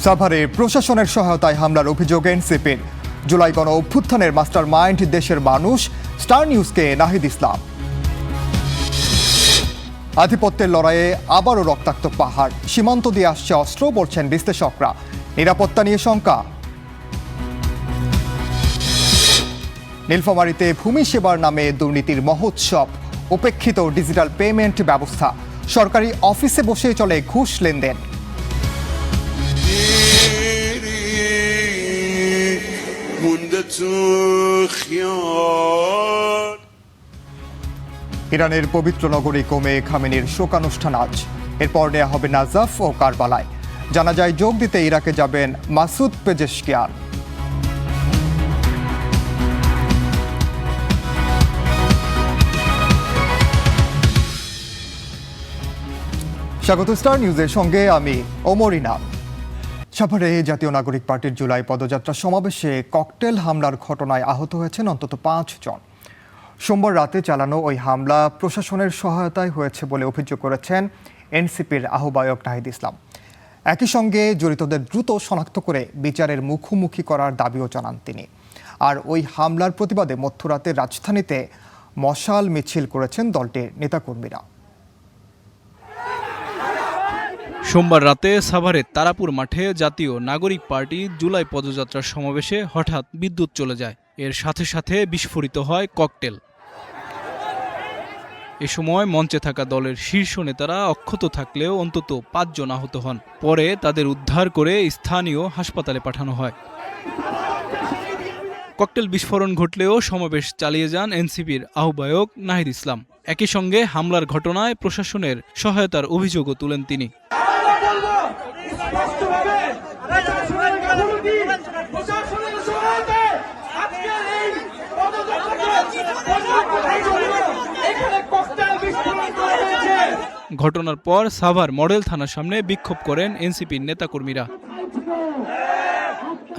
সাভারে প্রশাসনের সহায়তায় হামলার অভিযোগ এনসিপির। জুলাই গণ অভ্যুত্থানের মাস্টার মাইন্ড দেশের মানুষ, স্টার নিউজকে নাহিদ ইসলাম। আধিপত্যের লড়াইয়ে আবারও রক্তাক্ত পাহাড়, সীমান্ত দিয়ে আসছে অস্ত্র, বলছেন বিশ্লেষকরা। নিরাপত্তা নিয়ে শঙ্কা। নীলফামারীতে ভূমি সেবার নামে দুর্নীতির মহোৎসব, উপেক্ষিত ডিজিটাল পেমেন্ট ব্যবস্থা, সরকারি অফিসে বসে চলে ঘুষ লেনদেন। ইরানের পবিত্র নগরী কোমে খামেনির শোকানুষ্ঠান আজ। এরপর নেওয়া হবে নাজাফ ও কারবালায়। জানা যায় যোগ দিতে ইরাকে যাবেন মাসুদ পেজেশকিয়ান। স্বাগত স্টার নিউজের সঙ্গে আমি ওমর ইনাম। সাভারে জাতীয় নাগরিক পার্টির জুলাই পদযাত্রা সমাবেশে ককটেল হামলার ঘটনায় আহত হয়েছেন অন্তত 5 জন। সোমবার রাতে চালানো ওই হামলা প্রশাসনের সহায়তায় হয়েছে বলে অভিযোগ করেছেন এনসিপির আহ্বায়ক নাহিদ ইসলাম। একই সঙ্গে জড়িতদের দ্রুত শনাক্ত করে বিচারের মুখোমুখি করার দাবিও জানান তিনি। আর ওই হামলার প্রতিবাদে মধ্যরাতে রাজধানীতে মশাল মিছিল করেছেন দলটির নেতাকর্মীরা। সোমবার রাতে সাভারের তারাপুর মাঠে জাতীয় নাগরিক পার্টি জুলাই পদযাত্রার সমাবেশে হঠাৎ বিদ্যুৎ চলে যায়। এর সাথে সাথে বিস্ফোরিত হয় ককটেল। এ সময় মঞ্চে থাকা দলের শীর্ষ নেতারা অক্ষত থাকলেও অন্তত 5 জন আহত হন। পরে তাদের উদ্ধার করে স্থানীয় হাসপাতালে পাঠানো হয়। ককটেল বিস্ফোরণ ঘটলেও সমাবেশ চালিয়ে যান এনসিপির আহ্বায়ক নাহিদ ইসলাম। একই সঙ্গে হামলার ঘটনায় প্রশাসনের সহায়তার অভিযোগও তুলেন তিনি। ঘটনার পর সাভার মডেল থানার সামনে বিক্ষোভ করেন এনসিপির নেতাকর্মীরা।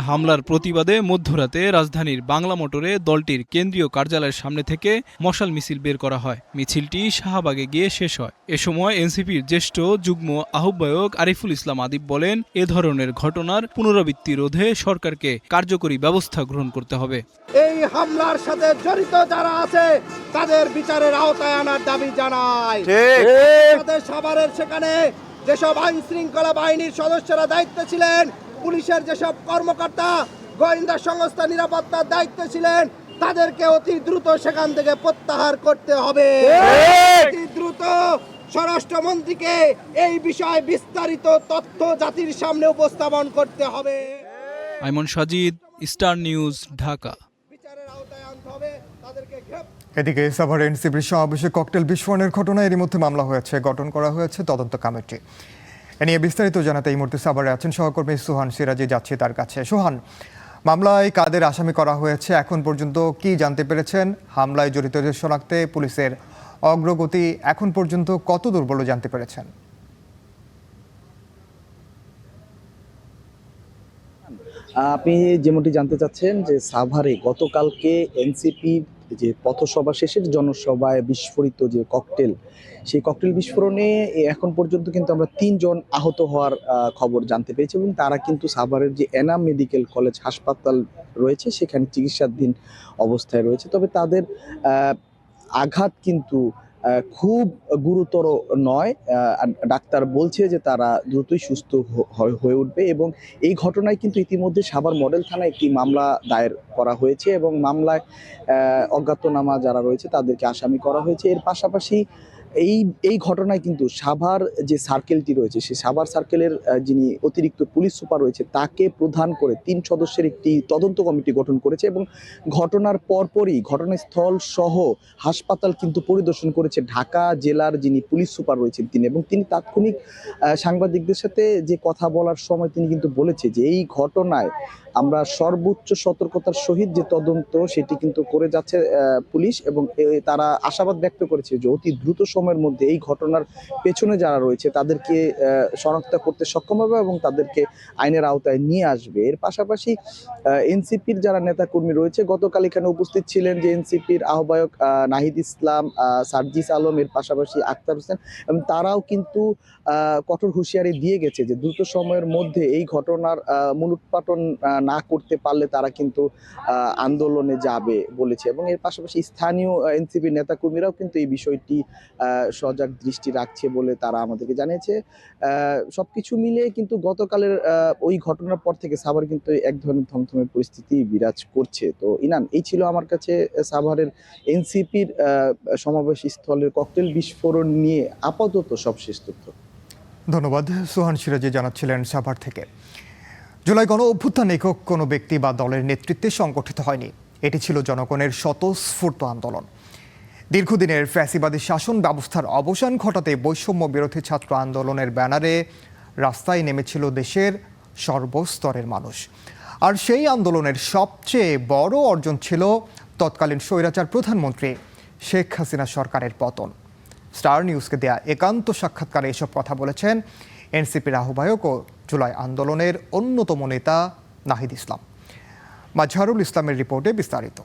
হামলার প্রতিবাদে মধ্যরাতে রাজধানীর বাংলা মোটরে দলটির কেন্দ্রীয় কার্যালয়ের সামনে থেকে মশাল মিছিল বের করা হয়। মিছিলটি শাহবাগে গিয়ে শেষ হয়। এ সময় এনসিপির জ্যেষ্ঠ যুগ্ম আহ্বায়ক আরিফুল ইসলাম আদিব বলেন, এ ধরনের ঘটনার পুনরাবৃত্তি রোধে সরকারকে কার্যকরী ব্যবস্থা গ্রহণ করতে হবে। এই হামলার সাথে জড়িত যারা আছে তাদের বিচারের আওতায় আনার দাবি জানায়। সাভারের সেখানে যেসব আইন শৃঙ্খলা বাহিনীর সদস্যরা দায়িত্বে ছিলেন, পুলিশের যেসব কর্মকর্তা, গোয়েন্দা সংস্থা নিরাপত্তার দায়িত্বে ছিলেন, তাদেরকে অতি দ্রুত সেখান থেকে প্রত্যাহার করতে হবে। অতি দ্রুত স্বরাষ্ট্রমন্ত্রীকে এই বিষয়ে বিস্তারিত তথ্য জাতির সামনে উপস্থাপন করতে হবে। আইমন সাজিদ, স্টার নিউজ, ঢাকা। এদিকে সাভার এনসিপির সমাবেশে ককটেল বিস্ফোরণের ঘটনায় এরই মধ্যে মামলা হয়েছে, গঠন করা হয়েছে তদন্ত কমিটি। এ নিয়ে বিস্তারিত জানাতে এই মুহূর্তে সাভারে আছেন সহকর্মী সোহান সিরাজি, যাচ্ছে তার কাছে। সোহান, মামলায় কাদের আসামি করা হয়েছে, এখন পর্যন্ত কি জানতে পেরেছেন? হামলায় জড়িতদের শনাক্তে পুলিশের অগ্রগতি এখন পর্যন্ত কত দূর বলে জানতে পেরেছেন? আপনি যেমনটি জানতে চাচ্ছেন যে সাভারে গতকালকে এনসিপি যে পথসভা শেষের জনসভায় বিস্ফোরিত যে ককটেল, সেই ককটেল বিস্ফোরণে এখন পর্যন্ত কিন্তু আমরা 3 জন আহত হওয়ার খবর জানতে পেরেছি এবং তারা কিন্তু সাভারের যে এনাম মেডিকেল কলেজ হাসপাতাল রয়েছে সেখানে চিকিৎসাধীন অবস্থায় রয়েছে। তবে তাদের আঘাত কিন্তু খুব গুরুতর নয়। ডাক্তার বলছে যে তারা দ্রুতই সুস্থ হয়ে উঠবে এবং এই ঘটনায় কিন্তু ইতিমধ্যে সাভার মডেল থানায় একটি মামলা দায়ের করা হয়েছে এবং মামলায় অজ্ঞাতনামা যারা রয়েছে তাদেরকে আসামি করা হয়েছে। এর পাশাপাশি এই ঘটনায় কিন্তু সাভার যে সার্কেলটি রয়েছে, সেই সাভার সার্কেলের যিনি অতিরিক্ত পুলিশ সুপার রয়েছে তাকে প্রধান করে 3 সদস্যের একটি তদন্ত কমিটি গঠন করেছে এবং ঘটনার পরপরই ঘটনাস্থল সহ হাসপাতাল কিন্তু পরিদর্শন করেছে ঢাকা জেলার যিনি পুলিশ সুপার রয়েছেন তিনি, এবং তিনি তাৎক্ষণিক সাংবাদিকদের সাথে যে কথা বলার সময় তিনি কিন্তু বলেছে যে এই ঘটনায় আমরা সর্বোচ্চ সতর্কতার সহিত যে তদন্ত সেটি কিন্তু করে যাচ্ছে পুলিশ এবং তারা আশাবাদ ব্যক্ত করেছে যে অতি দ্রুত সময়ের মধ্যে এই ঘটনার পেছনে যারা রয়েছে তাদেরকে শনাক্ত করতে সক্ষম হবে এবং তাদেরকে আইনের আওতায় নিয়ে আসবে। এর পাশাপাশি এনসিপির যারা নেতাকর্মী রয়েছে গতকাল এখানে উপস্থিত ছিলেন যে এনসিপির আহ্বায়ক নাহিদ ইসলাম, সার্জিস আলম, এর পাশাপাশি আক্তার হোসেন, এবং তারাও কিন্তু কঠোর হুঁশিয়ারি দিয়ে গেছে যে দ্রুত সময়ের মধ্যে এই ঘটনার মূলোৎপাটন না করতে পারলে তারা কিন্তু আন্দোলনে যাবে বলেছে। এবং এর পাশাপাশি স্থানীয় এনসিপি নেতাকর্মীরাও কিন্তু এই বিষয়টি সজাগ দৃষ্টি রাখছে বলে তারা আমাদেরকে জানিয়েছে। সবকিছু মিলিয়ে কিন্তু গতকালের ওই ঘটনার পর থেকে সাভার কিন্তু এক ধরনের থমথমে পরিস্থিতি বিরাজ করছে। তো ইনান, এই ছিল আমার কাছে সাভারের এনসিপির সমাবেশ স্থলের ককটেল বিস্ফোরণ নিয়ে আপাতত সবশেষ তথ্য। ধন্যবাদ। সোহান সিরাজি জানাচ্ছিলেন সাভার থেকে। জুলাই গণ অভ্যুত্থান একক কোনো ব্যক্তি বা দলের নেতৃত্বে সংগঠিত হয়নি। এটি ছিল জনগণের স্বতঃস্ফূর্ত আন্দোলন। দীর্ঘদিনের ফ্যাসিবাদী শাসন ব্যবস্থার অবসান ঘটাতে বৈষম্য বিরোধী ছাত্র আন্দোলনের ব্যানারে রাস্তায় নেমেছিল দেশের সর্বস্তরের মানুষ। আর সেই আন্দোলনের সবচেয়ে বড় অর্জন ছিল তৎকালীন স্বৈরাচার প্রধানমন্ত্রী শেখ হাসিনা সরকারের পতন। স্টার নিউজকে দেয়া একান্ত সাক্ষাৎকারে এসব কথা বলেছেন এনসিপির আহ্বায়ক ও জুলাই আন্দোলনের অন্যতম নেতা নাহিদ ইসলাম। মাজহারুল ইসলামের রিপোর্টে বিস্তারিত।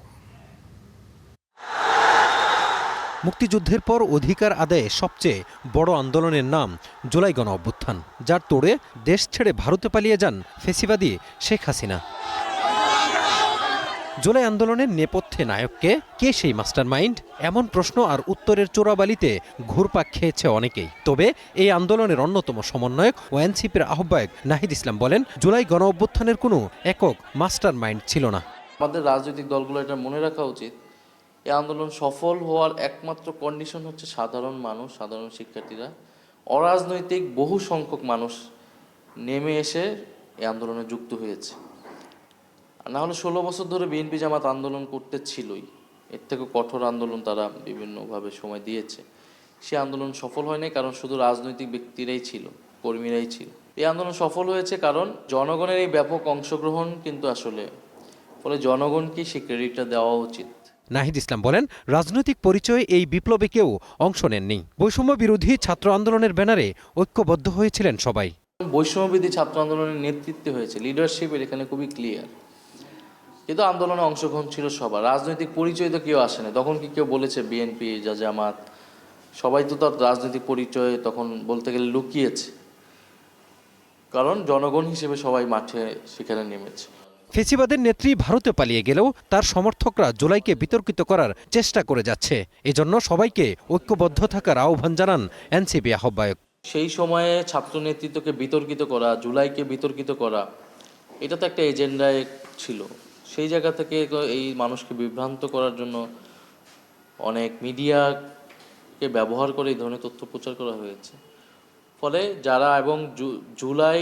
মুক্তিযুদ্ধের পর অধিকার আদায়ে সবচেয়ে বড় আন্দোলনের নাম জুলাই গণ অভ্যুত্থান, যার তোড়ে দেশ ছেড়ে ভারতে পালিয়ে যান ফ্যাসিবাদী শেখ হাসিনা। জুলাই আন্দোলনের নেপথ্যে নায়ককে, কে সেই মাস্টারমাইন্ড? এমন প্রশ্ন আর উত্তরের চোরাবালিতে ঘুরপাক খেয়েছে অনেকেই। তবে এই আন্দোলনের অন্যতম সমন্বয়ক ও এনসিপির আহ্বায়ক নাহিদ ইসলাম বলেন, জুলাই গণ অভ্যুত্থানের কোনো একক মাস্টারমাইন্ড ছিল না। আমাদের রাজনৈতিক দলগুলো এটা মনে রাখা উচিত, এই আন্দোলন সফল হওয়ার একমাত্র কন্ডিশন হচ্ছে সাধারণ মানুষ, সাধারণ শিক্ষার্থীরা, অরাজনৈতিক বহু সংখ্যক মানুষ নেমে এসে এই আন্দোলনে যুক্ত হয়েছে। না হলে 16 বছর ধরে বিএনপি জামাত আন্দোলন করতে ছিলই, এর থেকে কঠোর আন্দোলন তারা বিভিন্নভাবে সময় দিয়েছে। সে আন্দোলন সফল হয়নি কারণ শুধু রাজনৈতিক ব্যক্তিরাই ছিল, কর্মীরাই ছিল। এই আন্দোলন সফল হয়েছে কারণ জনগণের এই ব্যাপক অংশগ্রহণ কিন্তু আসলে, ফলে জনগণকে সেই ক্রেডিটটা দেওয়া উচিত। নাহিদ ইসলাম বলেন, রাজনৈতিক পরিচয়ে এই বিপ্লবে কেউ অংশ নেননি। বৈষম্য বিরোধী ছাত্র আন্দোলনের ব্যানারে ঐক্যবদ্ধ হয়েছিলেন সবাই। বৈষম্যবিরোধী ছাত্র আন্দোলনের নেতৃত্বে হয়েছে, লিডারশিপের এখানে খুবই ক্লিয়ার। কিন্তু আন্দোলনে অংশগ্রহণ ছিল সবার, রাজনৈতিক পরিচয় তো কেউ আসে না। তখন কি কেউ বলেছে বিএনপি, জামাত, সবাই তো তার রাজনৈতিক পরিচয় তখন বলতে গেলে লুকিয়েছে, কারণ জনগণ হিসেবে সবাই মাঠে সেখানে নেমেছে। ফ্যাসিবাদের নেত্রী ভারতে পালিয়ে গেলেও তার সমর্থকরা জুলাইকে বিতর্কিত করার চেষ্টা করে যাচ্ছে। এজন্য সবাইকে ঐক্যবদ্ধ থাকার আহ্বান জানান এনসিপি আহ্বায়ক। সেই সময়ে ছাত্র নেতৃত্বকে বিতর্কিত করা, জুলাইকে বিতর্কিত করা, এটা তো একটা এজেন্ডায় ছিল। সেই জায়গা থেকে এই মানুষকে বিভ্রান্ত করার জন্য অনেক মিডিয়াকে ব্যবহার করে এই ধরনের তথ্য প্রচার করা হয়েছে। ফলে যারা, এবং জুলাই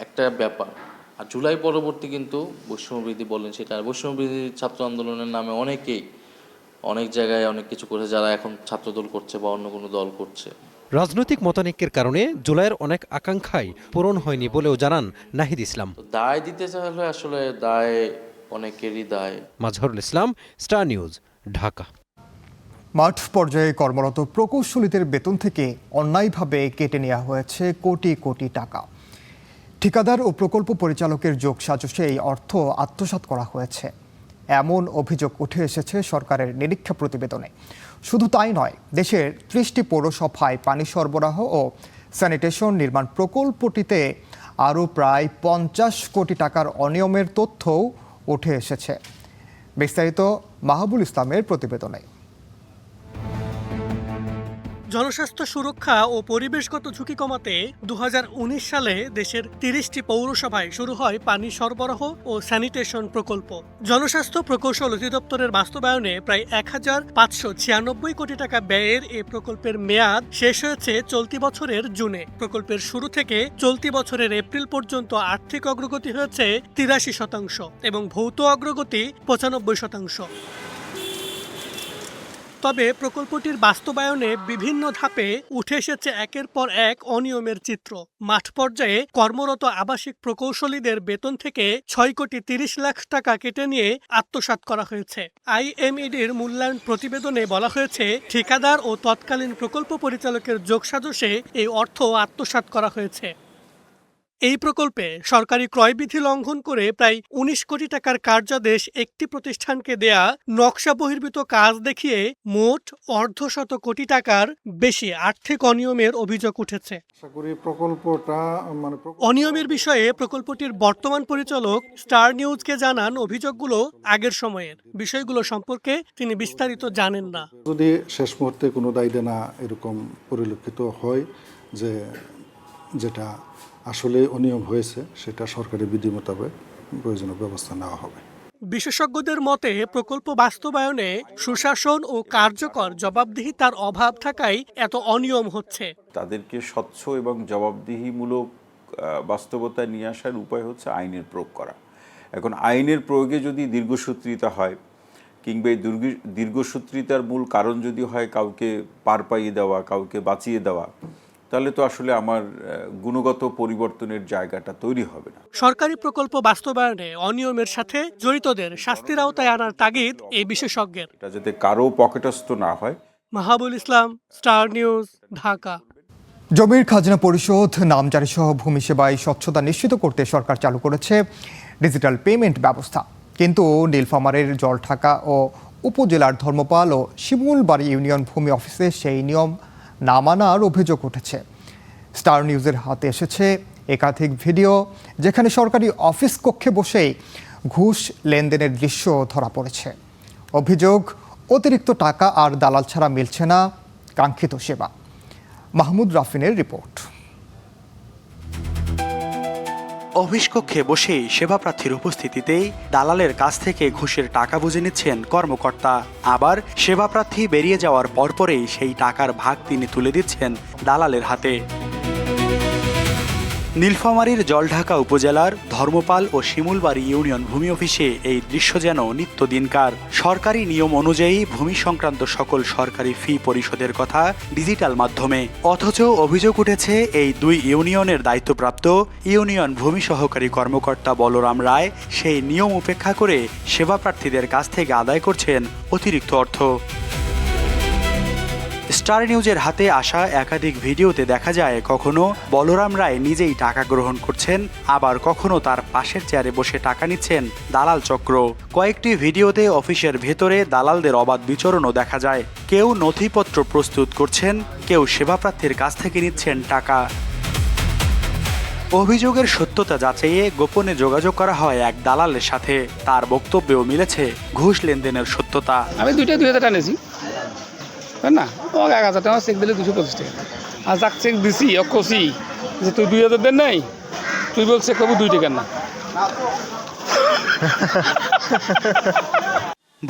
একটা ব্যাপার, আর জুলাই পরবর্তী কিন্তু বৈষম্যবৃদ্ধি বলেন সেটা, বৈষম্যবৃদ্ধি ছাত্র আন্দোলনের নামে অনেকেই অনেক জায়গায় অনেক কিছু করে, যারা এখন ছাত্রদল করছে বা অন্য কোনো দল করছে। রাজনৈতিক মতানৈক্যের কারণে জুলাইয়ের অনেক আকাঙ্ক্ষাই পূরণ হয়নি বলেও জানান নাহিদ ইসলাম। দায় দিতে চাইলে আসলে দায় অনেকেরই দায়। Mazharul Islam, star news, Dhaka. মাঠ পর্যায়ে কর্মরত প্রকৌশলীদের বেতন থেকে অন্যায়ভাবে কেটে নেওয়া হয়েছে কোটি কোটি টাকা। ঠিকাদার ও প্রকল্প পরিচালকের যোগসাজশে এই অর্থ আত্মসাৎ করা হয়েছে, এমন অভিযোগ উঠে এসেছে সরকারের নিরীক্ষা প্রতিবেদনে। শুধু তাই নয়, দেশের 30টি পৌরসভায় পানি সরবরাহ ও স্যানিটেশন নির্মাণ প্রকল্পটিতে আরও প্রায় 50 কোটি টাকার অনিয়মের তথ্যও উঠে এসেছে। বিস্তারিত মাহবুল ইসলামের প্রতিবেদনে। জনস্বাস্থ্য সুরক্ষা ও পরিবেশগত ঝুঁকি কমাতে 2019 সালে দেশের 30টি পৌরসভায় শুরু হয় পানি সরবরাহ ও স্যানিটেশন প্রকল্প। জনস্বাস্থ্য প্রকৌশল অধিদপ্তরের বাস্তবায়নে প্রায় 1596 কোটি টাকা ব্যয়ের এ প্রকল্পের মেয়াদ শেষ হয়েছে চলতি বছরের জুনে। প্রকল্পের শুরু থেকে চলতি বছরের এপ্রিল পর্যন্ত আর্থিক অগ্রগতি হয়েছে 83% এবং ভৌত অগ্রগতি 95%। তবে প্রকল্পটির বাস্তবায়নে বিভিন্ন ধাপে উঠে এসেছে একের পর এক অনিয়মের চিত্র। মাঠ পর্যায়ে কর্মরত আবাসিক প্রকৌশলীদের বেতন থেকে 6,30,00,000 টাকা কেটে নিয়ে আত্মসাৎ করা হয়েছে। আইএমইডির মূল্যায়ন প্রতিবেদনে বলা হয়েছে, ঠিকাদার ও তৎকালীন প্রকল্প পরিচালকের যোগসাজশে এই অর্থ আত্মসাৎ করা হয়েছে। এই প্রকল্পে সরকারি ক্রয়বিধি লঙ্ঘন করে প্রায় 19 কোটি টাকার কার্যাদেশ একটি প্রতিষ্ঠানকে দেয়া নকশা বহির্ভূত কাজ দেখিয়ে মোট 1.5 কোটি টাকার বেশি আর্থিক অনিয়মের অভিযোগ উঠেছে। অনিয়মের বিষয়ে প্রকল্পটির বর্তমান পরিচালক স্টার নিউজকে জানান, অভিযোগগুলো আগের সময়ের, বিষয়গুলো সম্পর্কে তিনি বিস্তারিত জানেন না। যদি শেষ মুহূর্তে কোনো দায় দেনা এরকম পরিলক্ষিত হয় যে যেটা আসলে অনিয়ম হয়েছে, সেটা সরকারি বিধি মোতাবেক প্রয়োজনীয় ব্যবস্থা নেওয়া হবে। বিশেষজ্ঞদের মতে প্রকল্প বাস্তবায়নে সুশাসন ও কার্যকর জবাবদিহিতার অভাব থাকায় এত অনিয়ম হচ্ছে। তাদেরকে স্বচ্ছ এবং জবাবদিহিমূলক বাস্তবতায় নিয়ে আসার উপায় হচ্ছে আইনের প্রয়োগ করা। এখন আইনের প্রয়োগে যদি দীর্ঘসূত্রিতা হয়, কিংবা এই দীর্ঘসূত্রিতার মূল কারণ যদি হয় কাউকে পার পাইয়ে দেওয়া, কাউকে বাঁচিয়ে দেওয়া, তাহলে তো আসলে আমার গুণগত পরিবর্তনের জায়গাটা তৈরি হবে না। সরকারি প্রকল্প বাস্তবায়নে অনিয়মের সাথে জড়িতদের শাস্তির আওতায় আনার তাগিদ এই বিশেষজ্ঞের। এটা যাতে কারো পকেটস্থ না হয়। মাহাবুল ইসলাম, স্টার নিউজ, ঢাকা। জমির খাজনা পরিশোধ, নামজারি সহ ভূমি সেবায় স্বচ্ছতা নিশ্চিত করতে সরকার চালু করেছে ডিজিটাল পেমেন্ট ব্যবস্থা। কিন্তু নীলফামারীর জলঢাকা ও উপজেলার ধর্মপাল ও শিমুলবাড়ি ইউনিয়ন ভূমি অফিসে সেই নিয়ম না মানার অভিযোগ উঠেছে। স্টার নিউজের হাতে এসেছে একাধিক ভিডিও, যেখানে সরকারি অফিস কক্ষে বসেই ঘুষ লেনদেনের দৃশ্য ধরা পড়েছে। অভিযোগ, অতিরিক্ত টাকা আর দালাল ছাড়া মিলছে না কাঙ্ক্ষিত সেবা। মাহমুদ রাফিনের রিপোর্ট। অফিস কক্ষে বসেই সেবাপ্রার্থীর উপস্থিতিতেই দালালের কাছ থেকে ঘুষের টাকা বুঝে নিচ্ছেন কর্মকর্তা। আবার সেবাপ্রার্থী বেরিয়ে যাওয়ার পরপরেই সেই টাকার ভাগ তিনি তুলে দিচ্ছেন দালালের হাতে। নীলফামারীর জলঢাকা উপজেলার ধর্মপাল ও শিমুলবাড়ি ইউনিয়ন ভূমি অফিসে এই দৃশ্য যেন নিত্যদিনকার। সরকারি নিয়ম অনুযায়ী ভূমি সংক্রান্ত সকল সরকারি ফি পরিশোধের কথা ডিজিটাল মাধ্যমে, অথচ অভিযোগ উঠেছে এই দুই ইউনিয়নের দায়িত্বপ্রাপ্ত ইউনিয়ন ভূমি সহকারী কর্মকর্তা বলরাম রায় সেই নিয়ম উপেক্ষা করে সেবাপ্রার্থীদের কাছ থেকে আদায় করছেন অতিরিক্ত অর্থ। স্টার নিউজের হাতে আসা একাধিক ভিডিওতে দেখা যায় কখনো বলরাম রায় নিজেই টাকা গ্রহণ করছেন, আবার কখনো তার পাশের চেয়ারে বসে টাকা নিচ্ছেন দালাল চক্র। কয়েকটি ভিডিওতে অফিসের ভেতরে দালালদের অবাধ বিচরণও দেখা যায়। কেউ নথিপত্র প্রস্তুত করছেন, কেউ সেবাপ্রার্থীর কাছ থেকে নিচ্ছেন টাকা। অভিযোগের সত্যতা যাচাইয়ে গোপনে যোগাযোগ করা হয় এক দালালের সাথে। তার বক্তব্যেও মিলেছে ঘুষ লেনদেনের সত্যতা। আমি 2,000 টাকা নিয়েছি না, আমাকে 1,000 টাকা চেক দিলে 225 টাকা। আর যাক চেক দিছি কষি যে তুই 2,000 দেন নাই, তুই বল চেক করবো 2 টাকা না।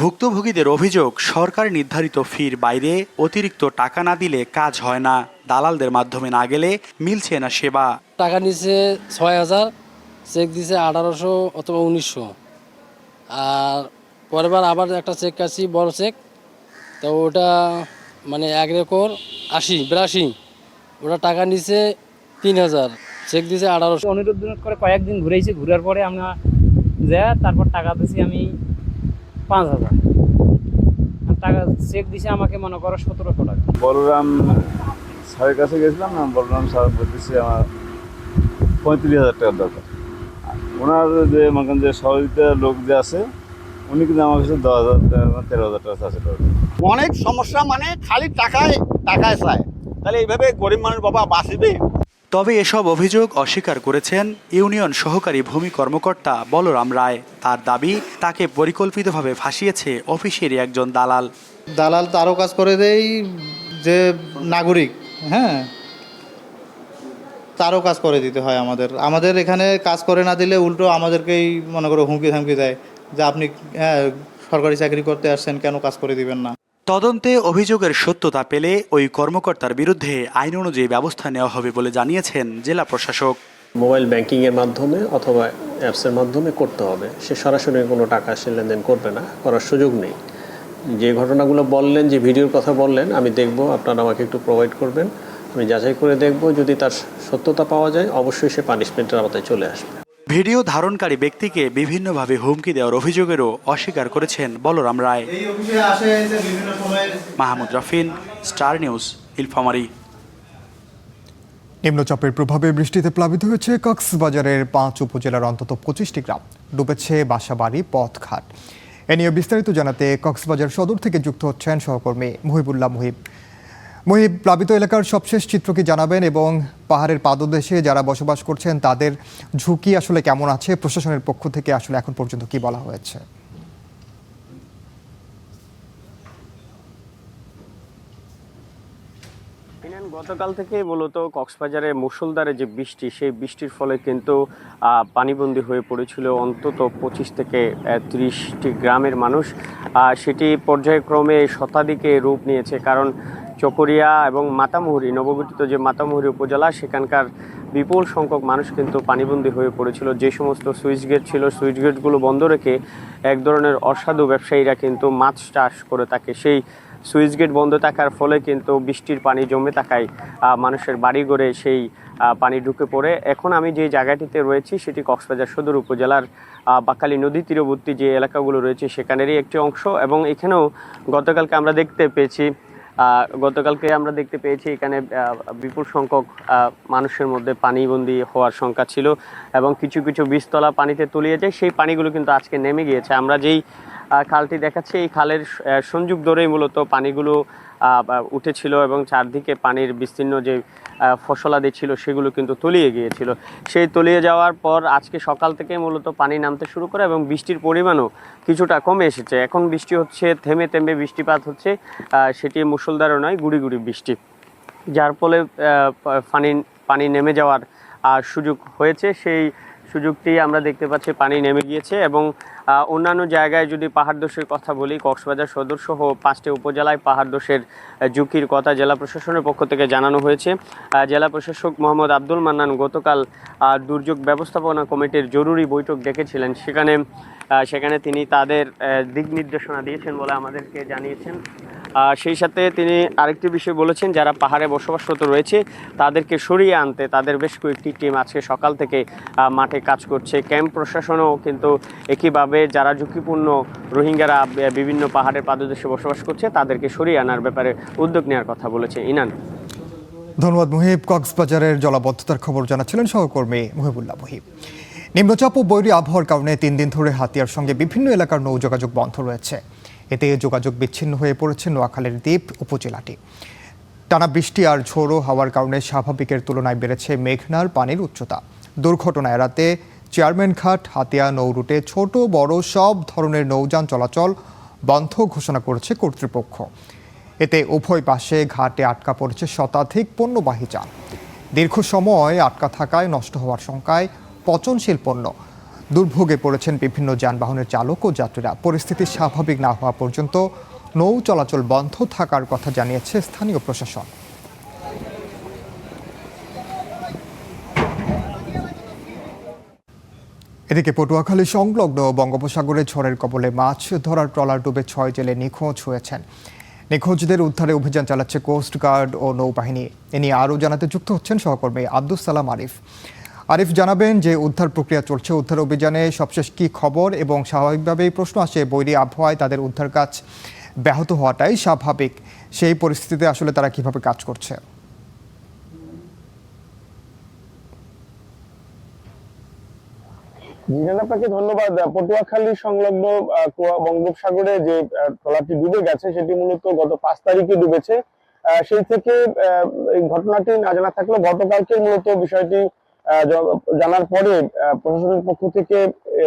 ভুক্তভোগীদের অভিযোগ, সরকার নির্ধারিত ফির বাইরে অতিরিক্ত টাকা না দিলে কাজ হয় না, দালালদের মাধ্যমে না গেলে মিলছে না সেবা। টাকা নিচ্ছে 6,000, চেক দিছে 1,800 অথবা 1,900। আর পরের বার আবার একটা চেক কাটছি, বড় চেক, তো ওটা মানে 1 রেকর্ড 82, ওটা টাকা নিচ্ছে 3,000, চেক দিছে 1,800। অনুরোধ করে কয়েকদিন ঘুরেছি, ঘুরার পরে আমরা যা তারপর টাকা দিছি আমি 5,000 টাকা, চেক দিছে আমাকে মনে করো 1,700 টাকা। বলরাম স্যারের কাছে গেছিলাম না, বলরাম স্যার বলতেছে আমার 35,000 টাকার দরকার। ওনার যে মনে যে সহযোগিতার লোক যে আছে, উনি কিন্তু আমার কাছে 10,000 টাকা 13,000 টাকা আছে। অনেক সমস্যা, মানে খালি টাকায় চায়, তাহলে এইভাবে গরিব মানুষ বাবা বাঁচবে। তবে এসব অভিযোগ অস্বীকার করেছেন ইউনিয়ন সহকারী ভূমি কর্মকর্তা বলরাম রায়। তার দাবি, তাকে পরিকল্পিতভাবে ফাঁসিয়েছে অফিসেরই একজন দালাল। দালাল তারও কাজ করে দেয় যে নাগরিক, হ্যাঁ, তারও কাজ করে দিতে হয় আমাদের এখানে কাজ করে না দিলে উল্টো আমাদেরকেই মনে করো হুমকি ধামকি দেয় যে আপনি সরকারি চাকরি করতে আসছেন, কেন কাজ করে দিবেন না। তদন্তে অভিযোগের সত্যতা পেলে ওই কর্মকর্তার বিরুদ্ধে আইন অনুযায়ী ব্যবস্থা নেওয়া হবে বলে জানিয়েছেন জেলা প্রশাসক। মোবাইল ব্যাংকিংয়ের মাধ্যমে অথবা অ্যাপসের মাধ্যমে করতে হবে, সে সরাসরি কোনো টাকা সে লেনদেন করবে না, করার সুযোগ নেই। যে ঘটনাগুলো বললেন, যে ভিডিওর কথা বললেন, আমি দেখব, আপনারা আমাকে একটু প্রোভাইড করবেন, আমি যাচাই করে দেখব, যদি তার সত্যতা পাওয়া যায় অবশ্যই সে পানিশমেন্টের আওতায় চলে আসবে। ভিডিও ধারণকারী ব্যক্তিকে বিভিন্নভাবে হুমকি দেওয়ার অভিযোগেরও অস্বীকার করেছেন বলরাম রায়। মাহমুদ রাফিন, স্টার নিউজ, নীলফামারী। নিম্নচাপের প্রভাবে বৃষ্টিতে প্লাবিত হয়েছে কক্সবাজারের 5 উপজেলার অন্তত 25টি গ্রাম, ডুবেছে বাসাবাড়ি, পথঘাট। এ নিয়ে বিস্তারিত জানাতে কক্সবাজার সদর থেকে যুক্ত হচ্ছেন সহকর্মী মুহিবুল্লাহ মুহিব। মুহিব, প্লাবিত এলাকার সবশেষ চিত্র কি জানাবেন এবং পাহাড়ের পাদদেশে যারা বসবাস করছেন তাদের ঝুঁকি আসলে কেমন আছে? প্রশাসনের পক্ষ থেকে আসলে এখন পর্যন্ত কি বলা হয়েছে? গতকাল থেকে মূলত কক্সবাজারে মুষলধারে যে বৃষ্টি, সেই বৃষ্টির ফলে কিন্তু পানিবন্দী হয়ে পড়েছিল অন্তত 25 থেকে 30টি গ্রামের মানুষ। সেটি পর্যায়ক্রমে শতাধিকে রূপ নিয়েছে, কারণ চকরিয়া এবং মাতামুহুরী, নবগঠিত যে মাতামুহুরী উপজেলা, সেখানকার বিপুল সংখ্যক মানুষ কিন্তু পানিবন্দী হয়ে পড়েছিল। যে সমস্ত সুইচ গেট ছিল, সুইচ গেটগুলো বন্ধ রেখে এক ধরনের অসাধু ব্যবসায়ীরা কিন্তু মাছ চাষ করে থাকে। সেই সুইচ গেট বন্ধ থাকার ফলে কিন্তু বৃষ্টির পানি জমে থাকায় মানুষের বাড়িঘরে সেই পানি ঢুকে পড়ে। এখন আমি যে জায়গাটিতে রয়েছি সেটি কক্সবাজার সদর উপজেলার বাকালী নদী তীরবর্তী যে এলাকাগুলো রয়েছে সেখানেরই একটি অংশ, এবং এখানেও গতকালকে আমরা দেখতে পেয়েছি এখানে বিপুল সংখ্যক মানুষের মধ্যে পানিবন্দী হওয়ার সংখ্যা ছিল, এবং কিছু কিছু বীজতলা পানিতে তলিয়ে যায়। সেই পানিগুলো কিন্তু আজকে নেমে গিয়েছে। আমরা যেই খালটি দেখাচ্ছি, এই খালের সংযোগ ধরেই মূলত পানিগুলো উঠেছিল, এবং চারদিকে পানির বিস্তীর্ণ যে ফসলাদি ছিল সেগুলো কিন্তু তলিয়ে গিয়েছিল। সেই তলিয়ে যাওয়ার পর আজকে সকাল থেকে মূলত পানি নামতে শুরু করে, এবং বৃষ্টির পরিমাণও কিছুটা কমে এসেছে। এখন বৃষ্টি হচ্ছে, থেমে থেমে বৃষ্টিপাত হচ্ছে, সেটি মুষলধারে নয়, গুড়ি গুড়ি বৃষ্টি, যার ফলে পানি নেমে যাওয়ার সুযোগ হয়েছে। সেই সুযোগটি আমরা দেখতে পাচ্ছি, পানি নেমে গিয়েছে। এবং অন্যান্য জায়গায় যদি পাহাড় ধসের কথা বলি, কক্সবাজার সদর সহ 5টি উপজেলায় পাহাড় ধসের ঝুঁকির কথা জেলা প্রশাসনের পক্ষ থেকে জানানো হয়েছে। জেলা প্রশাসক মোহাম্মদ আব্দুল মান্নান গতকাল দুর্যোগ ব্যবস্থাপনা কমিটির জরুরি বৈঠক ডেকেছিলেন। সেখানে তিনি তাদের দিক নির্দেশনা দিয়েছেন বলে আমাদেরকে জানিয়েছেন। সেই সাথে তিনি আরেকটি বিষয় বলেছেন, যারা পাহাড়ে বসবাসরত রয়েছে তাদেরকে সরিয়ে আনতে তাদের বেশ কয়েকটি টিম আজকে সকাল থেকে মাঠে কাজ করছে। ক্যাম্প প্রশাসনও কিন্তু একইভাবে যারা ঝুঁকিপূর্ণ রোহিঙ্গারা বিভিন্ন পাহাড়ের পাদদেশে বসবাস করছে তাদেরকে সরিয়ে আনার ব্যাপারে উদ্যোগ নেওয়ার কথা বলেছে। ইনান, ধন্যবাদ মুহিব। কক্সবাজারের জলাবদ্ধতার খবর জানাচ্ছিলেন সহকর্মী মুহিবুল্লাহ মুহিব। নিম্নচাপ ও বৈরী আবহাওয়ার কারণে 3 দিন ধরে হাতিয়ার সঙ্গে বিভিন্ন এলাকার নৌ যোগাযোগ বন্ধ রয়েছে। এতে যোগাযোগ বিচ্ছিন্ন হয়ে পড়েছে নোয়াখালীর দ্বীপ উপজেলাটি। টানা বৃষ্টি আর ঝোড়ো হাওয়ার কারণে স্বাভাবিকের তুলনায় বেড়েছে মেঘনার পানির উচ্চতা। দুর্ঘটনা এড়াতে চেয়ারম্যান ঘাট, হাতিয়া নৌ রুটে ছোট বড় সব ধরনের নৌযান চলাচল বন্ধ ঘোষণা করেছে কর্তৃপক্ষ। এতে উভয় পাশে ঘাটে আটকা পড়েছে শতাধিক পণ্যবাহী যান। দীর্ঘ সময় আটকা থাকায় নষ্ট হওয়ার শঙ্কায় পচনশীল পণ্য দুর্ভোগে পড়েছেন বিভিন্ন যানবাহনের চালক ও যাত্রীরা। পরিস্থিতি স্বাভাবিক না হওয়া পর্যন্ত নৌ চলাচল বন্ধ থাকার কথা জানিয়েছে স্থানীয় প্রশাসন। এদিকে পটুয়াখালী সংলগ্ন বঙ্গোপসাগরে ঝড়ের কবলে মাছ ধরার ট্রলার ডুবে 6 জেলে নিখোঁজ হয়েছেন। নিখোঁজদের উদ্ধারে অভিযান চালাচ্ছে কোস্ট গার্ড ও নৌবাহিনী। এ নিয়ে আরও জানাতে যুক্ত হচ্ছেন সহকর্মী আব্দুস সালাম আরিফ। আরিফ, জানাবেন যে উদ্ধার প্রক্রিয়া চলছে, উদ্ধার অভিযানে সবশেষ কি খবর? এবং স্বাভাবিকভাবেই প্রশ্ন আসে, বৈরী আবহাওয়ায় তাদের উদ্ধার কাজ ব্যাহত হওয়াটাই স্বাভাবিক, সেই পরিস্থিতিতে আসলে তারা কিভাবে কাজ করছে? আপনাকে ধন্যবাদ। পটুয়াখালী সংলগ্ন বঙ্গোপসাগরে যে ট্রলারটি ডুবে গেছে সেটি মূলত গত 5 তারিখে ডুবেছে। সেই থেকে এই ঘটনাটি না জানা থাকলেও গতকালকে মূলত বিষয়টি জানার পরে প্রশাসনের পক্ষ থেকে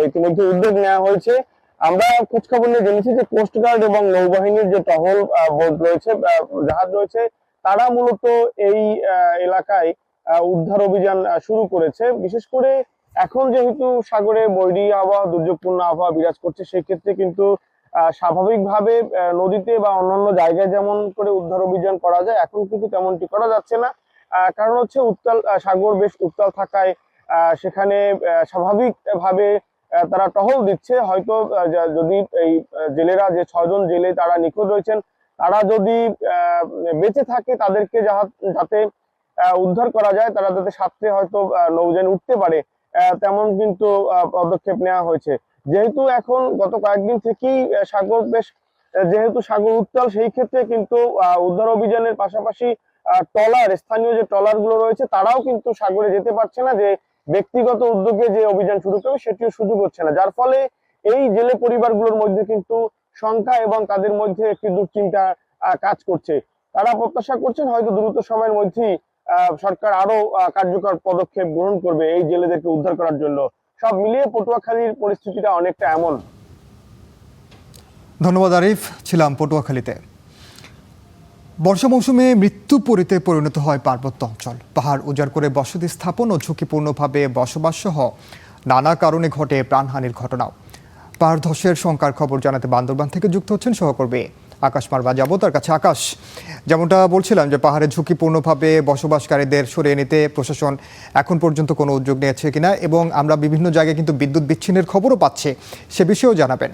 ইতিমধ্যে উদ্যোগ নেওয়া হয়েছে। আমরা খোঁজখবর নিয়ে জেনেছি যে কোস্ট গার্ড এবং নৌবাহিনীর যে টহল বোট রয়েছে, জাহাজ রয়েছে, তারা মূলত এই এলাকায় উদ্ধার অভিযান শুরু করেছে। বিশেষ করে এখন যেহেতু সাগরে বৈরী আবহাওয়া, দুর্যোগপূর্ণ আবহাওয়া বিরাজ করছে, সেই ক্ষেত্রে কিন্তু স্বাভাবিকভাবে নদীতে বা অন্যান্য জায়গায় যেমন করে উদ্ধার অভিযান করা যায় এখন কিন্তু তেমনটি করা যাচ্ছে না। কারণ হচ্ছে সাগর বেশ উত্তাল থাকায় সেখানে স্বাভাবিকভাবে তারা টহল দিচ্ছে। হয়তো যদি এই জেলেরা যে 6 জন জেলে তারা নিখোঁজ রয়েছেন, তারা যদি বেঁচে থাকে তাদেরকে যাতে উদ্ধার করা যায়, তারা যাতে সাঁতরে হয়তো নৌযানে উঠতে পারে, তেমন কিন্তু পদক্ষেপ নেওয়া হয়েছে। যেহেতু এখন গত কয়েকদিন থেকেই সাগর বেশ যেহেতু সাগর উত্তাল, সেই ক্ষেত্রে কিন্তু উদ্ধার অভিযানের পাশাপাশি ট্রলার, স্থানীয় যে ট্রলার গুলো রয়েছে তারাও কিন্তু সাগরে যেতে পারছে না, যে ব্যক্তিগত উদ্যোগে যে অভিযান শুরু করবে সেটিও সুযোগ হচ্ছে না, যার ফলে এই জেলে পরিবারগুলোর মধ্যে কিন্তু শঙ্কা এবং তাদের মধ্যে একটি দুশ্চিন্তা কাজ করছে। তারা প্রত্যাশা করছেন হয়তো দ্রুত সময়ের মধ্যেই সরকার আরো কার্যকর পদক্ষেপ গ্রহণ করবে এই জেলেদেরকে উদ্ধার করার জন্য। সব মিলিয়ে পটুয়াখালীর পরিস্থিতিটা অনেকটা এমন। ধন্যবাদ আরিফ, ছিলাম পটুয়াখালীতে। বর্ষা মৌসুমে মৃত্যুপুরীতে পরিণত হয় পার্বত্য অঞ্চল। পাহাড় উজাড় করে বসতি স্থাপন ও ঝুঁকিপূর্ণভাবে বসবাস সহ নানা কারণে ঘটে প্রাণহানির ঘটনাও। পাহাড় ধসের শঙ্কার খবর জানাতে বান্দরবান থেকে যুক্ত হচ্ছেন সহকর্মী আকাশ মারবা। যাবো তার কাছে। আকাশ, যেমনটা বলছিলাম যে পাহাড়ে ঝুঁকিপূর্ণভাবে বসবাসকারীদের সরিয়ে নিতে প্রশাসন এখন পর্যন্ত কোনো উদ্যোগ নিয়েছে কিনা, এবং আমরা বিভিন্ন জায়গায় কিন্তু বিদ্যুৎ বিচ্ছিন্নের খবরও পাচ্ছি, সে বিষয়েও জানাবেন।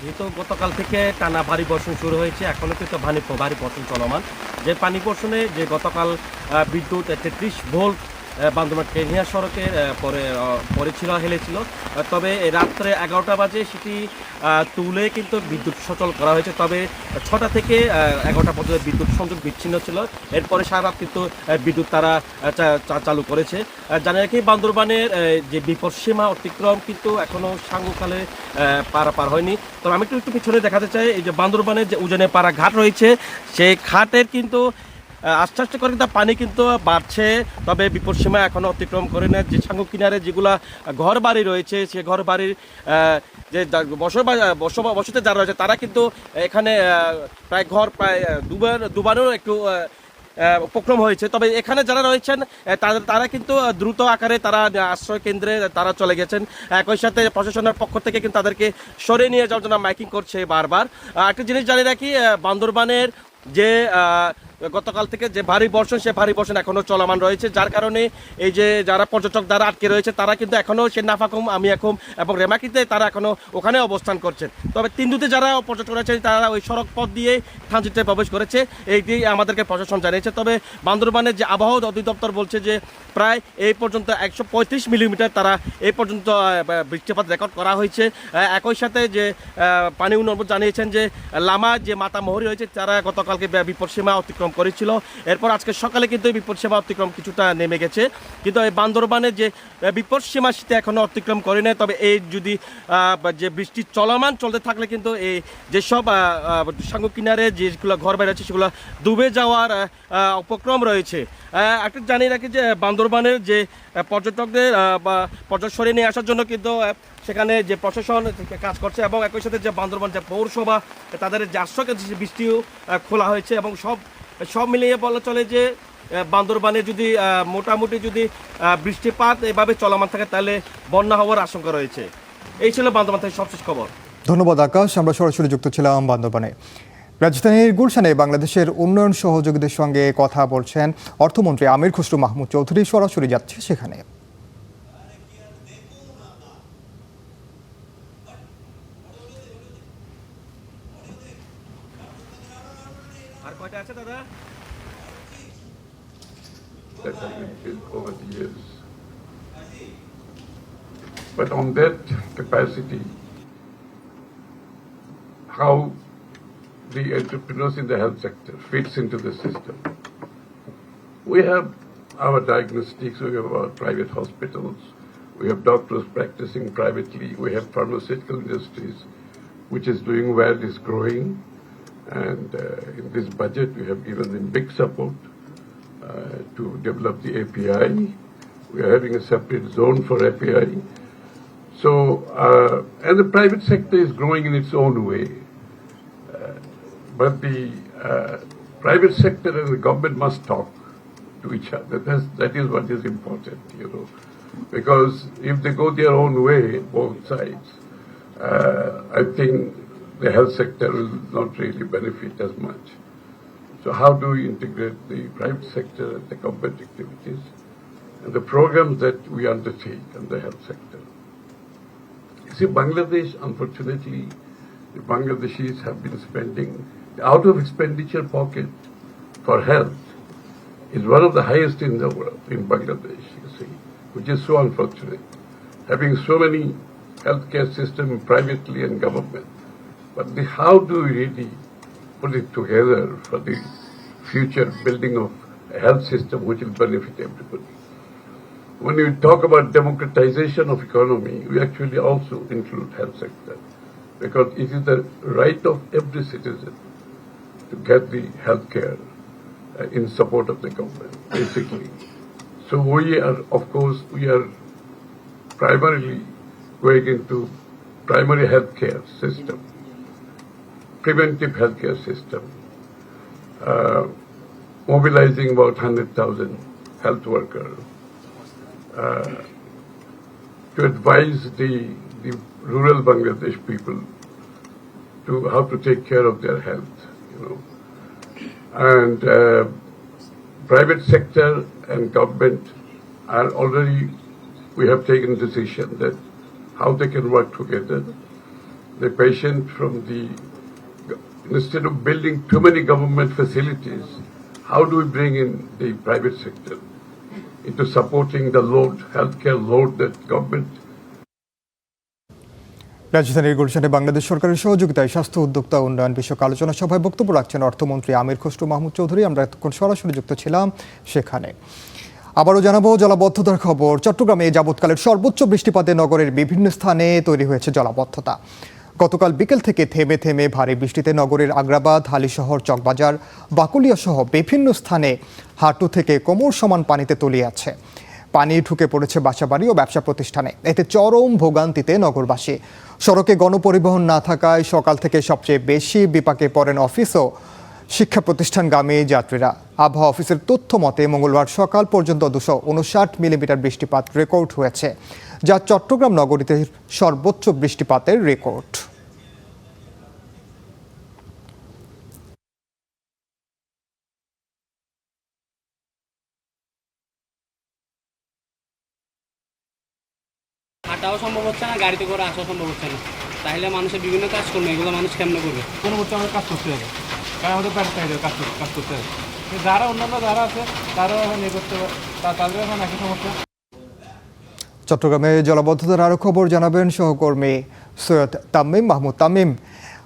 যেহেতু গতকাল থেকে টানা ভারী বর্ষণ শুরু হয়েছে, এখনও কিন্তু ভারী বর্ষণ চলমান। যে পানি বর্ষণে যে গতকাল বিদ্যুৎ 33 ভোল্ট বান্দরবান কেনিয়া সড়কের পড়েছিল, হেলেছিল। তবে রাত্রে 11টা বাজে সেটি তুলে কিন্তু বিদ্যুৎ সচল করা হয়েছে। তবে 6টা থেকে 11টা পর্যন্ত বিদ্যুৎ সংযোগ বিচ্ছিন্ন ছিল। এরপরে সারা রাত কিন্তু বিদ্যুৎ তারা চালু করেছে। জানা রাখি, বান্দরবানের যে বিপদসীমা অতিক্রম কিন্তু এখনও সাঙ্গুখালে পার হয়নি। তবে আমি একটু পিছনে দেখাতে চাই, এই যে বান্দরবানের যে উজানে পাড়া ঘাট রয়েছে, সেই ঘাটের কিন্তু আস্তে আস্তে করে তার পানি কিন্তু বাড়ছে। তবে বিপদসীমা এখনও অতিক্রম করে না। যে সাঙ্গু কিনারে যেগুলা ঘর বাড়ি রয়েছে, সে ঘর বাড়ির যে বসতি যারা রয়েছে তারা কিন্তু এখানে প্রায় দুবারও একটু উপক্রম হয়েছে। তবে এখানে যারা রয়েছেন তারা কিন্তু দ্রুত আকারে তারা আশ্রয় কেন্দ্রে তারা চলে গেছেন। একই সাথে প্রশাসনের পক্ষ থেকে কিন্তু তাদেরকে সরিয়ে নিয়ে যাওয়ার জন্য মাইকিং করছে বারবার। একটা জিনিস জানিয়ে রাখি, বান্দরবানের যে গতকাল থেকে যে ভারী বর্ষণ, সে ভারী বর্ষণ এখনও চলমান রয়েছে, যার কারণে এই যে যারা পর্যটক দ্বারা আটকে রয়েছে তারা কিন্তু এখনও সে নাফাকুম, আমিয়াকুম এবং রেমাকিতে তারা এখনও ওখানে অবস্থান করছেন। তবে তিনদুতে যারা পর্যটক রয়েছে তারা ওই সড়ক পথ দিয়ে ট্রানজিটে প্রবেশ করেছে, এইটি আমাদেরকে প্রশাসন জানিয়েছে। তবে বান্দরবানের যে আবহাওয়া অধিদপ্তর বলছে যে প্রায় এই পর্যন্ত 135 মিলিমিটার তারা এই পর্যন্ত বৃষ্টিপাত রেকর্ড করা হয়েছে। একই সাথে যে পানি উন্নয়ন জানিয়েছেন যে লামা যে মাতামহরি রয়েছে তারা গতকালকে বিপদসীমা অতিক্রম করেছিল। এরপর আজকে সকালে কিন্তু এই বিপদসীমা অতিক্রম কিছুটা নেমে গেছে, কিন্তু এই বান্দরবানের যে বিপদসীমা সেটা এখনো অতিক্রম করে নেয়। তবে এই যদি যে বৃষ্টি চলমান চলতে থাকলে কিন্তু এই যেসব সাঙ্গু কিনারে যেগুলো ঘর বাড়ি আছে সেগুলো ডুবে যাওয়ার উপক্রম রয়েছে। একটা জানিয়ে রাখি যে বান্দরবানের যে পর্যটকদের পর্যটক সরিয়ে নিয়ে আসার জন্য কিন্তু সেখানে যে প্রশাসন কাজ করছে, এবং একই সাথে যে বান্দরবান যে পৌরসভা তাদের যে আশ্রয় বৃষ্টিও খোলা হয়েছে। এবং সব মিলিয়ে বলা চলে যে বান্দরবানে যদি মোটামুটি যদি বৃষ্টিপাত এভাবে চলমান থাকে তাহলে বন্যা হওয়ার আশঙ্কা রয়েছে। এই ছিল বান্দরবান থেকে সবশেষ খবর। ধন্যবাদ আকাশ। আমরা সরাসরি যুক্ত ছিলাম বান্দরবানে। রাজধানীর গুলশানে বাংলাদেশের উন্নয়ন সহযোগীদের সঙ্গে কথা বলছেন অর্থমন্ত্রী আমির খসরু মাহমুদ চৌধুরী। সরাসরি যাচ্ছে সেখানে। that have been built over the years. But on that capacity, how the entrepreneurs in the health sector fits into the system. We have our diagnostics, we have our private hospitals, we have doctors practicing privately, we have pharmaceutical industries, which is doing well, is growing. And in this budget, we have given them big support to develop the API. We are having a separate zone for API. So, and the private sector is growing in its own way. But the private sector and the government must talk to each other. That is what is important, you know. Because if they go their own way, both sides, I think the health sector will not really benefit as much. So how do we integrate the private sector and the government activities and the programs that we undertake in the health sector? You see, Bangladesh, unfortunately, the Bangladeshis have been spending, the out of expenditure pocket for health is one of the highest in the world, in Bangladesh, you see, which is so unfortunate. Having so many healthcare systems privately and government. But how do we really put it together for the future building of a health system which will benefit everybody? When we talk about democratization of economy, we actually also include health sector, because it is the right of every citizen to get the health care in support of the government, basically. So we are, of course, we are primarily going into primary healthcare system, preventive healthcare system, mobilizing about 100,000 health workers to advise the rural Bangladesh people to how to take care of their health, you know. And private sector and government are already, we have taken a decision that how they can work together. The patient from the, instead of building too many government facilities, how do we bring in the private sector into supporting the load, healthcare load that government. রাজধানীর গুলশানে বাংলাদেশ সরকারের সহযোগিতায় স্বাস্থ্য উদ্যোক্তা উন্নয়ন বিষয়ক আলোচনা সভায় বক্তব্য রাখছেন অর্থমন্ত্রী আমির খসরু মাহমুদ চৌধুরী। আমরা এতক্ষণ সরাসরি যুক্ত ছিলাম সেখানে। আবারও জানাবো জলাবদ্ধতার খবর। চট্টগ্রামে যাবৎকালের সর্বোচ্চ বৃষ্টিপাতে নগরের বিভিন্ন স্থানে তৈরি হয়েছে জলাবদ্ধতা। গতকাল বিকেল থেকে থেমে থেমে ভারী বৃষ্টিতে নগরের আগ্রাবাদ, হালিশহর, চকবাজার, বাকুলিয়া সহ বিভিন্ন স্থানে হাঁটু থেকে কোমর সমান পানিতে তলিয়ে আছে। পানি ঢুকে পড়েছে বাসাবাড়ি ও ব্যবসা প্রতিষ্ঠানে। এতে চরম ভোগান্তিতে নগরবাসী। সড়কে গণপরিবহন না থাকায় সকাল থেকে সবচেয়ে বেশি বিপাকে পড়েন অফিস ও শিক্ষা প্রতিষ্ঠানগামী যাত্রীরা। আবহাওয়া অফিসের তথ্য মতে মঙ্গলবার সকাল পর্যন্ত 259 মিলিমিটার বৃষ্টিপাত রেকর্ড হয়েছে, যা চট্টগ্রাম নগরীতে সর্বোচ্চ বৃষ্টিপাতের রেকর্ড। হাঁটাও সম্ভব হচ্ছে না, গাড়িতে করে আসা সম্ভব হচ্ছে না। তাহলে মানুষের বিভিন্ন কাজ করবে, এগুলো মানুষ কেমন করবে? কোনো হচ্ছে আমাদের কাজ করতে হবে, কারণ আমাদের প্রাইভেট কাজ করতে হবে। যারা অন্যান্য যারা আছে তারাও এখন এ করতে হবে, তাদের এখন একই সমস্যা। চট্টগ্রামে জলাবদ্ধতার আরও খবর জানাবেন সহকর্মী সৈয়দ তামিম মাহমুদ। তামিম,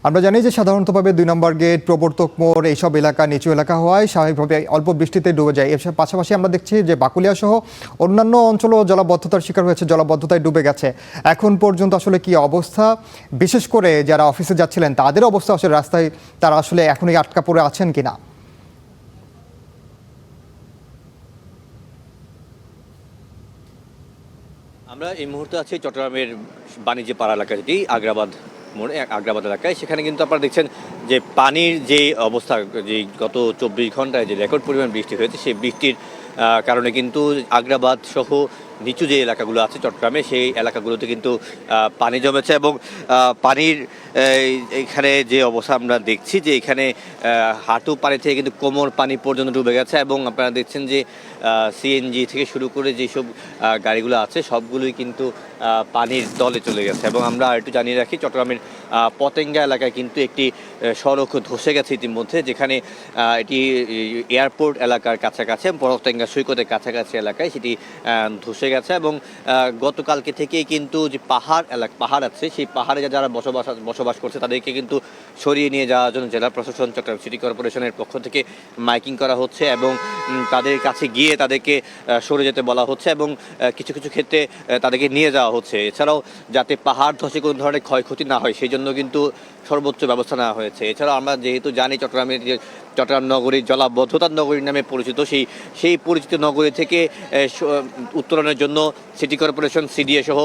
আমরা জানি যে সাধারণতভাবে 2 নম্বর গেট, প্রবর্তক মোড় এইসব এলাকা নিচু এলাকা হওয়ায় স্বাভাবিকভাবে অল্প বৃষ্টিতে ডুবে যায়। এর পাশাপাশি আমরা দেখছি যে বাকুলিয়া সহ অন্যান্য অঞ্চলও জলাবদ্ধতার শিকার হয়েছে, জলাবদ্ধতায় ডুবে গেছে। এখন পর্যন্ত আসলে কি অবস্থা, বিশেষ করে যারা অফিসে যাচ্ছিলেন তাদের অবস্থা আসলে রাস্তায় তারা আসলে এখনই আটকা পড়ে আছেন কিনা? আমরা এই মুহূর্তে আছি চট্টগ্রামের বাণিজ্য পাড়া এলাকা, যেটি আগ্রাবাদ মোড়ে, আগ্রাবাদ এলাকায়। সেখানে কিন্তু আপনারা দেখছেন যে পানির যে অবস্থা, যে গত 24 ঘন্টায় যে রেকর্ড পরিমাণ বৃষ্টি হয়েছে, সেই বৃষ্টির কারণে কিন্তু আগ্রাবাদ সহ নিচু যে এলাকাগুলো আছে চট্টগ্রামে, সেই এলাকাগুলোতে কিন্তু পানি জমেছে এবং পানির এখানে যে অবস্থা আমরা দেখছি যে এখানে হাঁটু পানি থেকে কিন্তু কোমর পানি পর্যন্ত ডুবে গেছে এবং আপনারা দেখছেন যে সিএনজি থেকে শুরু করে যেসব গাড়িগুলো আছে সবগুলোই কিন্তু পানির তলে চলে গেছে। এবং আমরা একটু জানিয়ে রাখি, চট্টগ্রামের পতেঙ্গা এলাকায় কিন্তু একটি সড়ক ধসে গেছে ইতিমধ্যে, যেখানে এটি এয়ারপোর্ট এলাকার কাছাকাছি, পতেঙ্গা সৈকতের কাছাকাছি এলাকায় সেটি ধসে গেছে। এবং গতকালকে থেকেই কিন্তু যে পাহাড় আছে, সেই পাহাড়ে যারা বসবাস করছে তাদেরকে কিন্তু সরিয়ে নিয়ে যাওয়ার জন্য জেলা প্রশাসন, চট্টগ্রাম সিটি কর্পোরেশনের পক্ষ থেকে মাইকিং করা হচ্ছে এবং তাদের কাছে গিয়ে তাদেরকে সরে যেতে বলা হচ্ছে এবং কিছু কিছু ক্ষেত্রে তাদেরকে নিয়ে যাওয়া হচ্ছে। এছাড়াও যাতে পাহাড় ধসে কোনো ধরনের ক্ষয়ক্ষতি না হয় সেই জন্য কিন্তু সর্বোচ্চ ব্যবস্থা নেওয়া হয়েছে। এছাড়াও আমরা যেহেতু জানি চট্টগ্রাম নগরী জলাবদ্ধতার নগরী নামে পরিচিত, সেই পরিচিত নগরী থেকে উত্তরণের জন্য সিটি কর্পোরেশন, সিডিএ সহ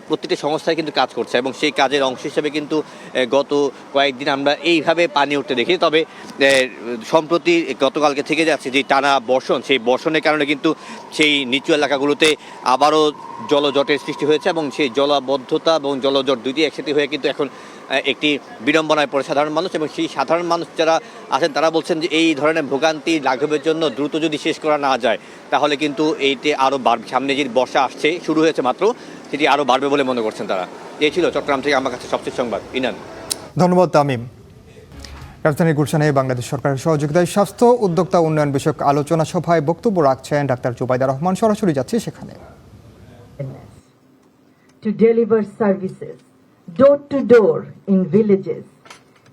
প্রতিটি সংস্থায় কিন্তু কাজ করছে এবং সেই কাজের অংশ হিসেবে কিন্তু গত কয়েক কয়েকদিন আমরা এইভাবে পানি উঠতে দেখি। তবে সম্প্রতি গতকালকে থেকে যাচ্ছে যে টানা বর্ষণ, সেই বর্ষণের কারণে কিন্তু সেই নিচু এলাকাগুলোতে আবারও জলজটের সৃষ্টি হয়েছে এবং সেই জলাবদ্ধতা এবং জলজট দুইটি একসাথে হয়ে কিন্তু এখন একটি বিড়ম্বনায় পড়ে সাধারণ মানুষ। এবং সেই সাধারণ মানুষ যারা আছেন তারা বলছেন যে এই ধরনের ভোগান্তি লাঘবের জন্য দ্রুত যদি শেষ করা না যায় তাহলে কিন্তু এইতে আরও বাড়বে। সামনে যে বর্ষা আসছে, শুরু হয়েছে মাত্র, সেটি আরও বাড়বে বলে মনে করছেন তারা। এই ছিল চট্টগ্রাম থেকে আমার কাছে সবচেয়ে সংবাদ। ইনান, ধন্যবাদ তামিম। রাজধানীর গুলশানে বাংলাদেশ সরকারের সহযোগিতায় স্বাস্থ্য উদ্যোক্তা উন্নয়ন বিষয়ক আলোচনা সভায় বক্তব্য রাখছেন ডাক্তার জুবাইদা রহমান। সরাসরি যাচ্ছে সেখানে। To deliver services door to door in villages,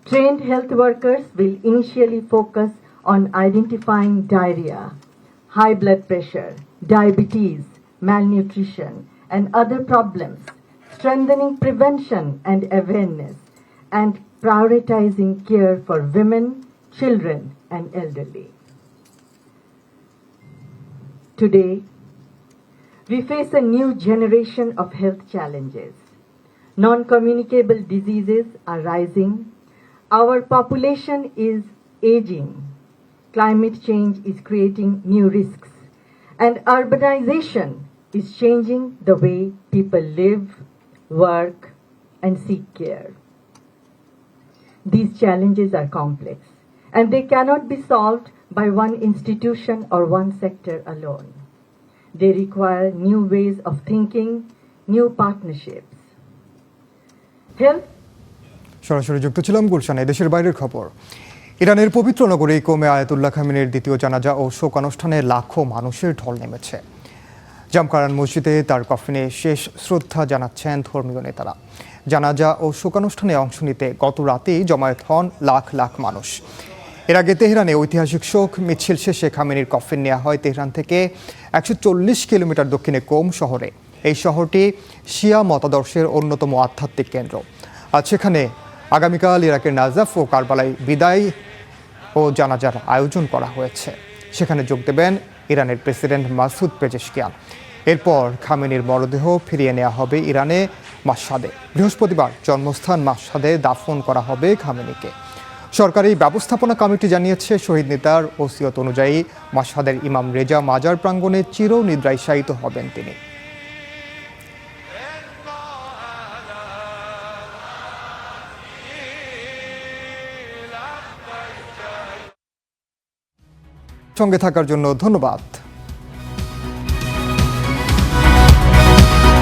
trained health workers will initially focus on identifying diarrhea, high blood pressure, diabetes, malnutrition, and other problems, strengthening prevention and awareness, and prioritizing care for women, children, and elderly. Today, we face a new generation of health challenges. Non-communicable diseases are rising. Our population is aging. Climate change is creating new risks. And urbanization is changing the way people live, work, and seek care. These challenges are complex, and they cannot be solved by one institution or one sector alone. They require new ways of thinking, new partnerships. Health. সরাসরি যুক্ত ছিলাম গুলশানে। দেশের বাইরের খবর। ইরানের পবিত্র নগরী কোমে আয়াতুল্লাহ খামেনির দ্বিতীয় জানাজা ও শোকানুষ্ঠানে লাখো মানুষের ঢল নেমেছে। জামকারান মসজিদে তার কফিনে শেষ শ্রদ্ধা জানাচ্ছেন ধর্মীয় নেতারা। জানাজা ও শোকানুষ্ঠানে অংশ নিতে গত রাতেই জমায়েত হন লাখ লাখ মানুষ। এর আগে তেহরানে ঐতিহাসিক শোক মিছিল শেষে খামেনির কফিন নেওয়া হয় তেহরান থেকে 140 কিলোমিটার দক্ষিণে কোম শহরে। এই শহরটি শিয়া মতাদর্শের অন্যতম আধ্যাত্মিক কেন্দ্র। আজ সেখানে আগামীকাল ইরাকের নাজাফ ও কারবালায় বিদায় ও জানাজার আয়োজন করা হয়েছে। সেখানে যোগ দেবেন ইরানের প্রেসিডেন্ট মাসুদ পেজেশকিয়ান। এরপর খামেনির মরদেহ ফিরিয়ে নেওয়া হবে ইরানে মাশহাদে। বৃহস্পতিবার জন্মস্থান মাশহাদে দাফন করা হবে খামেনিকে। সরকারি ব্যবস্থাপনা কমিটি জানিয়েছে শহীদ নেতার ওসিয়ত অনুযায়ী মাশহাদের ইমাম রেজা মাজার প্রাঙ্গণে চিরনিদ্রায় শায়িত হবেন তিনি। সঙ্গে থাকার জন্য ধন্যবাদ।